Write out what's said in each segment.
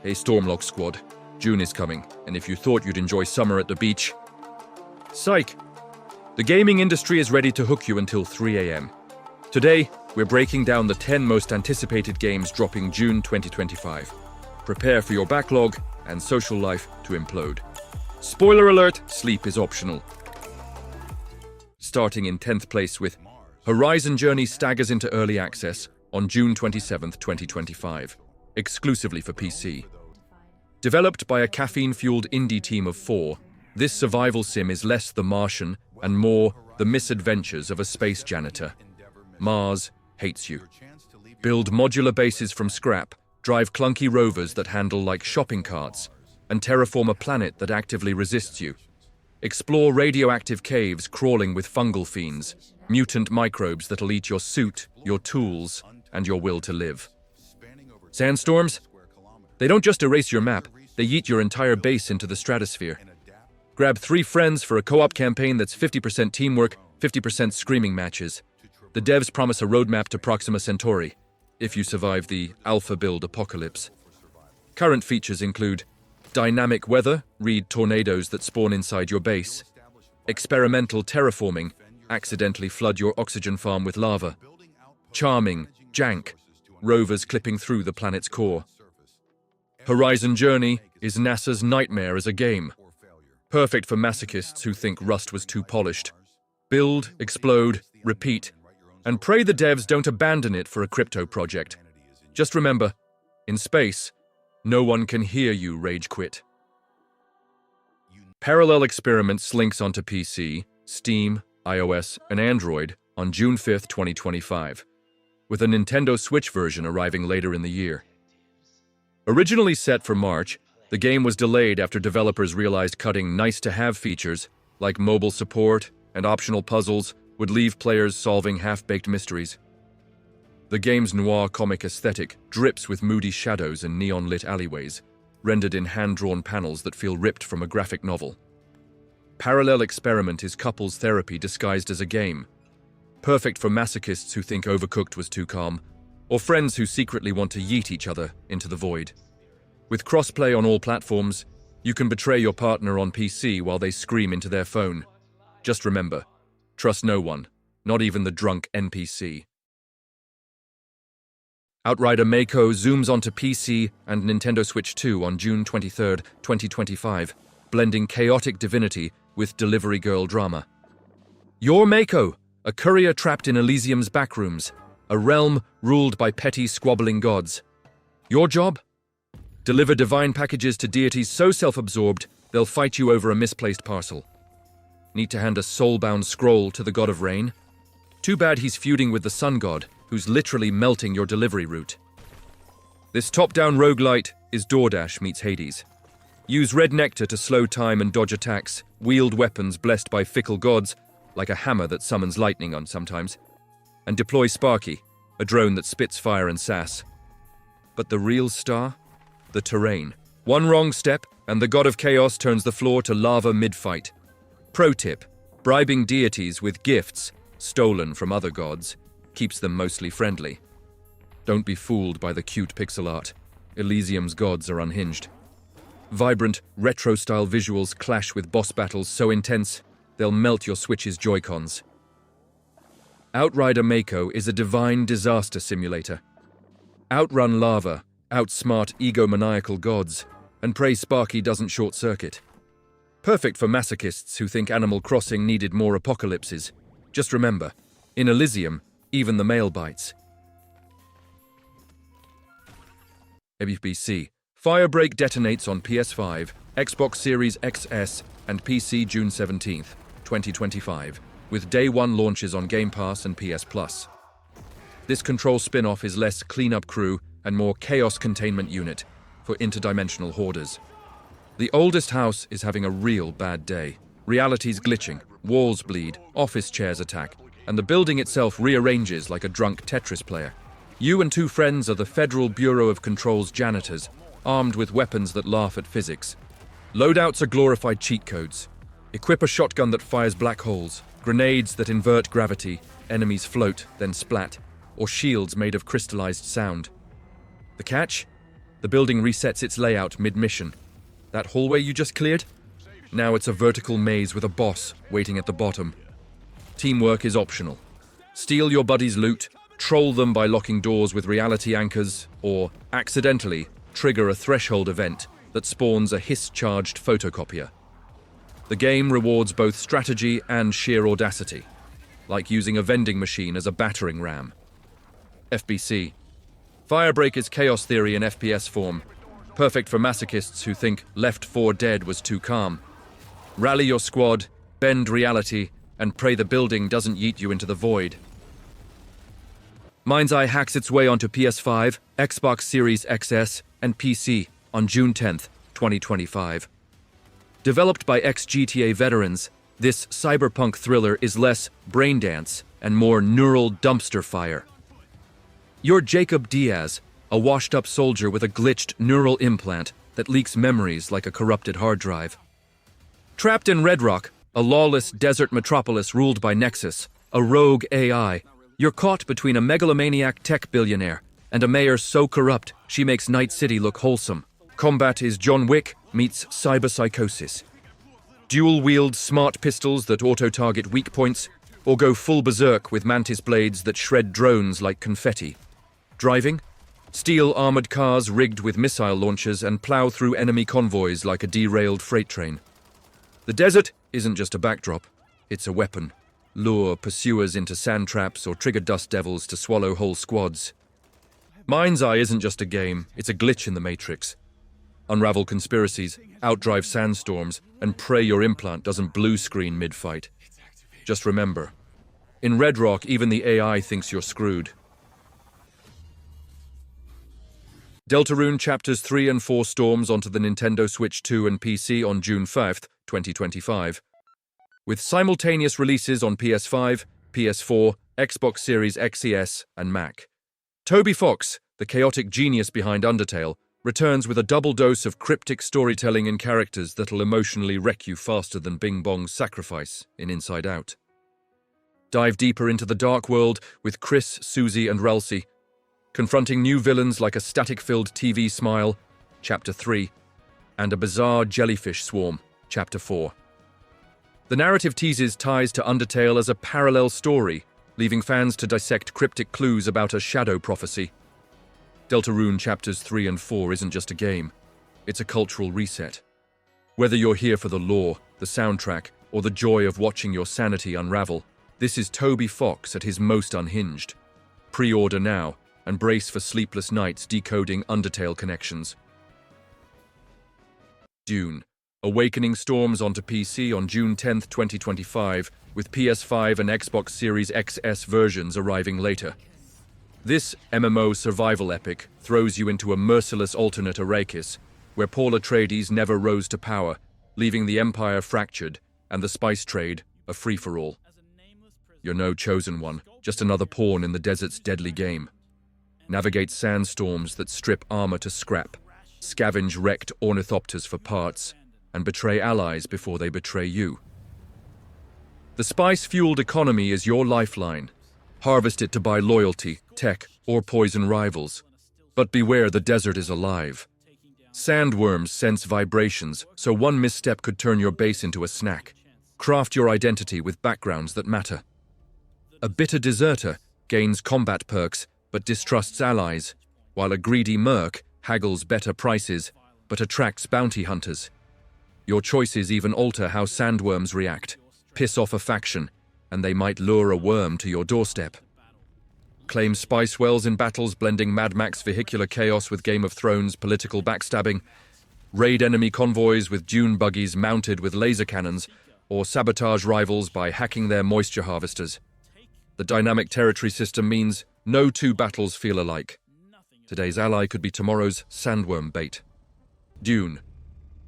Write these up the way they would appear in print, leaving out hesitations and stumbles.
Hey StormLock squad, June is coming, and if you thought you'd enjoy summer at the beach, psych! The gaming industry is ready to hook you until 3 a.m. Today, we're breaking down the 10 most anticipated games dropping June 2025. Prepare for your backlog and social life to implode. Spoiler alert, sleep is optional. Starting in 10th place with Horizon Journey staggers into early access on June 27, 2025, exclusively for PC. Developed by a caffeine-fueled indie team of 4, this survival sim is less The Martian and more the misadventures of a space janitor. Mars hates you. Build modular bases from scrap, drive clunky rovers that handle like shopping carts, and terraform a planet that actively resists you. Explore radioactive caves crawling with fungal fiends, mutant microbes that'll eat your suit, your tools, and your will to live. Sandstorms? They don't just erase your map, they yeet your entire base into the stratosphere. Grab 3 friends for a co-op campaign that's 50% teamwork, 50% screaming matches. The devs promise a roadmap to Proxima Centauri, if you survive the alpha build apocalypse. Current features include dynamic weather, read tornadoes that spawn inside your base. Experimental terraforming, accidentally flood your oxygen farm with lava. Charming, jank, rovers clipping through the planet's core. Horizon Journey is NASA's nightmare as a game. Perfect for masochists who think Rust was too polished. Build, explode, repeat, and pray the devs don't abandon it for a crypto project. Just remember, in space, no one can hear you rage quit. Parallel Experiment slinks onto PC, Steam, iOS, and Android on June 5, 2025, with a Nintendo Switch version arriving later in the year. Originally set for March, the game was delayed after developers realized cutting nice-to-have features, like mobile support and optional puzzles, would leave players solving half-baked mysteries. The game's noir comic aesthetic drips with moody shadows and neon-lit alleyways, rendered in hand-drawn panels that feel ripped from a graphic novel. Parallel Experiment is couples therapy disguised as a game, perfect for masochists who think Overcooked was too calm, or friends who secretly want to yeet each other into the void. With crossplay on all platforms, you can betray your partner on PC while they scream into their phone. Just remember, trust no one, not even the drunk NPC. Outrider Mako zooms onto PC and Nintendo Switch 2 on June 23, 2025, blending chaotic divinity with delivery girl drama. You're Mako, a courier trapped in Elysium's backrooms, a realm ruled by petty, squabbling gods. Your job? Deliver divine packages to deities so self-absorbed, they'll fight you over a misplaced parcel. Need to hand a soul-bound scroll to the god of rain? Too bad he's feuding with the sun god, who's literally melting your delivery route. This top-down roguelite is DoorDash meets Hades. Use red nectar to slow time and dodge attacks, wield weapons blessed by fickle gods, like a hammer that summons lightning on sometimes, and deploy Sparky, a drone that spits fire and sass. But the real star? The terrain. One wrong step, and the god of chaos turns the floor to lava mid-fight. Pro tip, bribing deities with gifts, stolen from other gods, keeps them mostly friendly. Don't be fooled by the cute pixel art. Elysium's gods are unhinged. Vibrant, retro-style visuals clash with boss battles so intense, they'll melt your Switch's Joy-Cons. Outrider Mako is a divine disaster simulator. Outrun lava, outsmart egomaniacal gods, and pray Sparky doesn't short-circuit. Perfect for masochists who think Animal Crossing needed more apocalypses. Just remember, in Elysium, even the male bites. ABC. Firebreak detonates on PS5, Xbox Series XS, and PC June 17, 2025, with Day 1 launches on Game Pass and PS Plus. This Control spin-off is less cleanup crew and more chaos containment unit for interdimensional hoarders. The oldest house is having a real bad day. Reality's glitching, walls bleed, office chairs attack, and the building itself rearranges like a drunk Tetris player. You and 2 friends are the Federal Bureau of Control's janitors, armed with weapons that laugh at physics. Loadouts are glorified cheat codes. Equip a shotgun that fires black holes, grenades that invert gravity, enemies float, then splat, or shields made of crystallized sound. The catch? The building resets its layout mid-mission. That hallway you just cleared? Now it's a vertical maze with a boss waiting at the bottom. Teamwork is optional. Steal your buddy's loot, troll them by locking doors with reality anchors, or accidentally trigger a threshold event that spawns a hiss-charged photocopier. The game rewards both strategy and sheer audacity, like using a vending machine as a battering ram. FBC. Firebreak is chaos theory in FPS form, perfect for masochists who think Left 4 Dead was too calm. Rally your squad, bend reality, and pray the building doesn't yeet you into the void. MindsEye hacks its way onto PS5, Xbox Series XS, and PC on June 10th, 2025. Developed by ex-GTA veterans, this cyberpunk thriller is less brain dance and more neural dumpster fire. You're Jacob Diaz, a washed-up soldier with a glitched neural implant that leaks memories like a corrupted hard drive. Trapped in Red Rock, a lawless desert metropolis ruled by Nexus, a rogue AI, you're caught between a megalomaniac tech billionaire and a mayor so corrupt she makes Night City look wholesome. Combat is John Wick meets cyberpsychosis. Dual-wield smart pistols that auto-target weak points, or go full berserk with mantis blades that shred drones like confetti. Driving? Steal armored cars rigged with missile launchers and plow through enemy convoys like a derailed freight train. The desert isn't just a backdrop, it's a weapon. Lure pursuers into sand traps or trigger dust devils to swallow whole squads. MindsEye isn't just a game, it's a glitch in the Matrix. Unravel conspiracies, outdrive sandstorms, and pray your implant doesn't blue screen mid-fight. Just remember, in Red Rock, even the AI thinks you're screwed. Deltarune Chapters 3 and 4 storms onto the Nintendo Switch 2 and PC on June 5th, 2025. With simultaneous releases on PS5, PS4, Xbox Series XS, and Mac. Toby Fox, the chaotic genius behind Undertale, returns with a double dose of cryptic storytelling in characters that'll emotionally wreck you faster than Bing Bong's sacrifice in Inside Out. Dive deeper into the dark world with Chris, Susie, and Ralsei, confronting new villains like a static-filled TV smile, Chapter 3, and a bizarre jellyfish swarm, Chapter 4. The narrative teases ties to Undertale as a parallel story, leaving fans to dissect cryptic clues about a shadow prophecy. Deltarune Chapters 3 and 4 isn't just a game, it's a cultural reset. Whether you're here for the lore, the soundtrack, or the joy of watching your sanity unravel, this is Toby Fox at his most unhinged. Pre-order now, and brace for sleepless nights decoding Undertale connections. Dune. Awakening storms onto PC on June 10, 2025, with PS5 and Xbox Series XS versions arriving later. This MMO survival epic throws you into a merciless alternate Arrakis, where Paul Atreides never rose to power, leaving the Empire fractured and the spice trade a free-for-all. You're no chosen one, just another pawn in the desert's deadly game. Navigate sandstorms that strip armor to scrap, scavenge wrecked ornithopters for parts, and betray allies before they betray you. The spice-fueled economy is your lifeline. Harvest it to buy loyalty, tech, or poison rivals. But beware, the desert is alive. Sandworms sense vibrations, so one misstep could turn your base into a snack. Craft your identity with backgrounds that matter. A bitter deserter gains combat perks, but distrusts allies, while a greedy merc haggles better prices, but attracts bounty hunters. Your choices even alter how sandworms react. Piss off a faction, and they might lure a worm to your doorstep. Claim spice wells in battles blending Mad Max vehicular chaos with Game of Thrones political backstabbing. Raid enemy convoys with Dune buggies mounted with laser cannons, or sabotage rivals by hacking their moisture harvesters. The dynamic territory system means no two battles feel alike. Today's ally could be tomorrow's sandworm bait. Dune.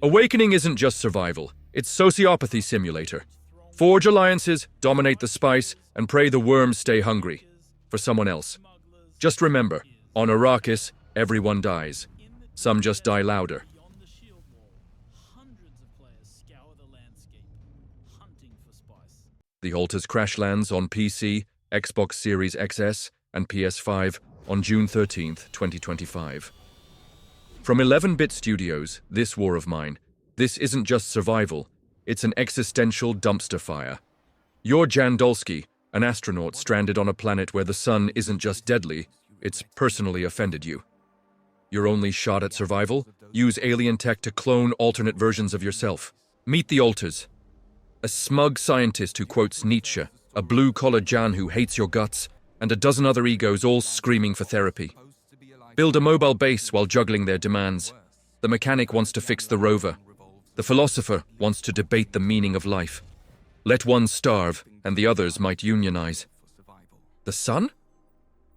Awakening isn't just survival, it's sociopathy simulator. Forge alliances, dominate the spice, and pray the worms stay hungry. For someone else. Just remember, on Arrakis, everyone dies. Some just die louder. The Alters crash lands on PC, Xbox Series XS, and PS5 on June 13th, 2025. From 11-bit studios, this war of mine, this isn't just survival, it's an existential dumpster fire. You're Jan Dolsky, an astronaut stranded on a planet where the sun isn't just deadly, it's personally offended you. Your only shot at survival? Use alien tech to clone alternate versions of yourself. Meet the Alters. A smug scientist who quotes Nietzsche, a blue-collar Jan who hates your guts, and a dozen other egos all screaming for therapy. Build a mobile base while juggling their demands. The mechanic wants to fix the rover. The philosopher wants to debate the meaning of life. Let one starve, and the others might unionize. The sun?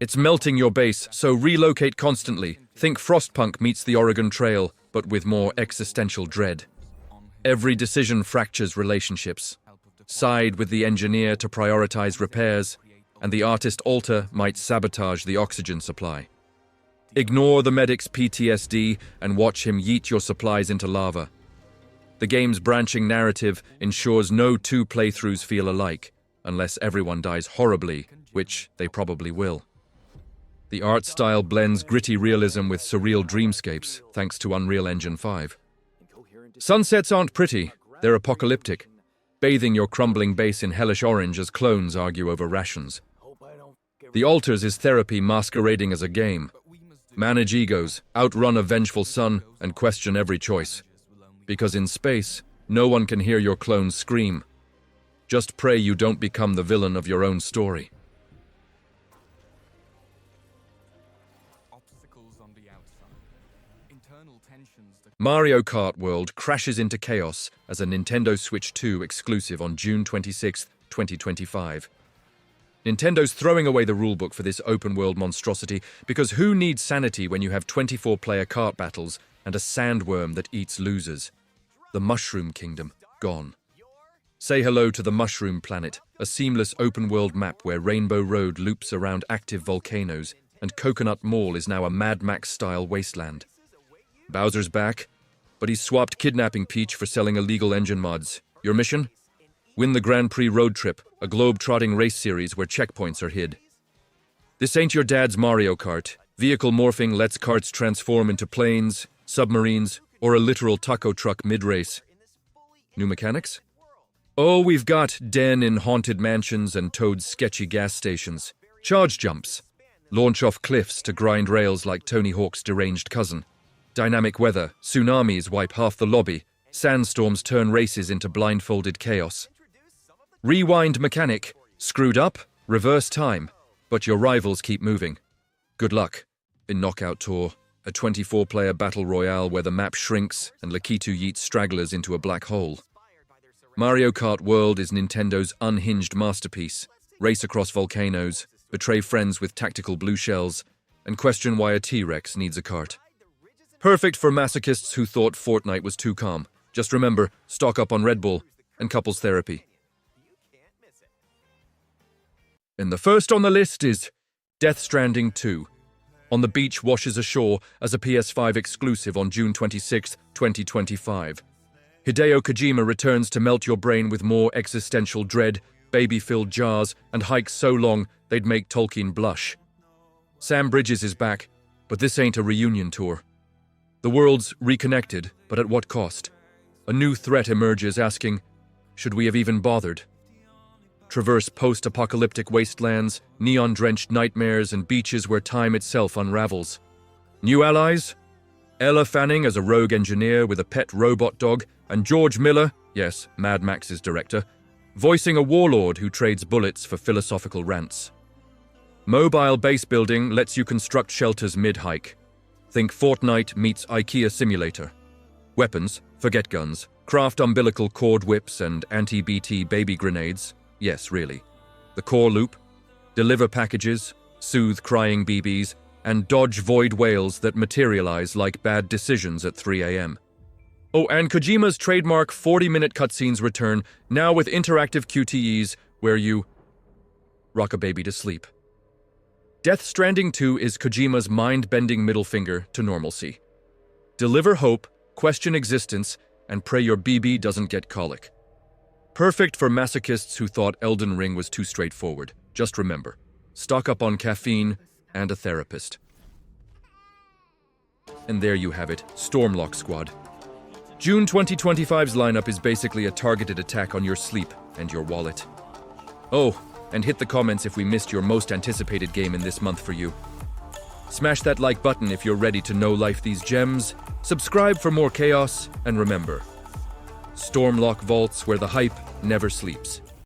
It's melting your base, so relocate constantly. Think Frostpunk meets the Oregon Trail, but with more existential dread. Every decision fractures relationships. Side with the engineer to prioritize repairs, and the artist alter might sabotage the oxygen supply. Ignore the medic's PTSD and watch him yeet your supplies into lava. The game's branching narrative ensures no two playthroughs feel alike, unless everyone dies horribly, which they probably will. The art style blends gritty realism with surreal dreamscapes, thanks to Unreal Engine 5. Sunsets aren't pretty, they're apocalyptic, bathing your crumbling base in hellish orange as clones argue over rations. The Alters is therapy masquerading as a game. Manage egos, outrun a vengeful sun, and question every choice. Because in space, no one can hear your clones scream. Just pray you don't become the villain of your own story. Mario Kart World crashes into chaos as a Nintendo Switch 2 exclusive on June 26, 2025. Nintendo's throwing away the rulebook for this open-world monstrosity because who needs sanity when you have 24-player kart battles and a sandworm that eats losers? The Mushroom Kingdom, gone. Say hello to the Mushroom Planet, a seamless open-world map where Rainbow Road loops around active volcanoes, and Coconut Mall is now a Mad Max-style wasteland. Bowser's back, but he's swapped Kidnapping Peach for selling illegal engine mods. Your mission? Win the Grand Prix Road Trip, a globe-trotting race series where checkpoints are hid. This ain't your dad's Mario Kart. Vehicle morphing lets karts transform into planes, submarines, or a literal taco truck mid-race. New mechanics? Oh, we've got Den in haunted mansions and Toad's sketchy gas stations. Charge jumps. Launch off cliffs to grind rails like Tony Hawk's deranged cousin. Dynamic weather, tsunamis wipe half the lobby, sandstorms turn races into blindfolded chaos. Rewind mechanic, screwed up, reverse time, but your rivals keep moving. Good luck. In Knockout Tour, a 24-player battle royale where the map shrinks and Lakitu yeets stragglers into a black hole. Mario Kart World is Nintendo's unhinged masterpiece. Race across volcanoes, betray friends with tactical blue shells, and question why a T-Rex needs a cart. Perfect for masochists who thought Fortnite was too calm. Just remember, stock up on Red Bull and couples therapy. And the first on the list is Death Stranding 2. On the Beach washes ashore as a PS5 exclusive on June 26, 2025. Hideo Kojima returns to melt your brain with more existential dread, baby-filled jars, and hikes so long they'd make Tolkien blush. Sam Bridges is back, but this ain't a reunion tour. The world's reconnected, but at what cost? A new threat emerges asking, should we have even bothered? Traverse post-apocalyptic wastelands, neon-drenched nightmares, and beaches where time itself unravels. New allies? Ella Fanning as a rogue engineer with a pet robot dog, and George Miller, yes, Mad Max's director, voicing a warlord who trades bullets for philosophical rants. Mobile base building lets you construct shelters mid-hike. Think Fortnite meets IKEA Simulator. Weapons, forget guns, craft umbilical cord whips and anti-BT baby grenades. Yes, really. The core loop, deliver packages, soothe crying BBs, and dodge void whales that materialize like bad decisions at 3 a.m. Oh, and Kojima's trademark 40-minute cutscenes return, now with interactive QTEs where you rock a baby to sleep. Death Stranding 2 is Kojima's mind-bending middle finger to normalcy. Deliver hope, question existence, and pray your BB doesn't get colic. Perfect for masochists who thought Elden Ring was too straightforward. Just remember, stock up on caffeine and a therapist. And there you have it, StormLock Squad. June 2025's lineup is basically a targeted attack on your sleep and your wallet. Oh, and hit the comments if we missed your most anticipated game in this month for you. Smash that like button if you're ready to no-life these gems, subscribe for more chaos, and remember, StormLock vaults where the hype never sleeps.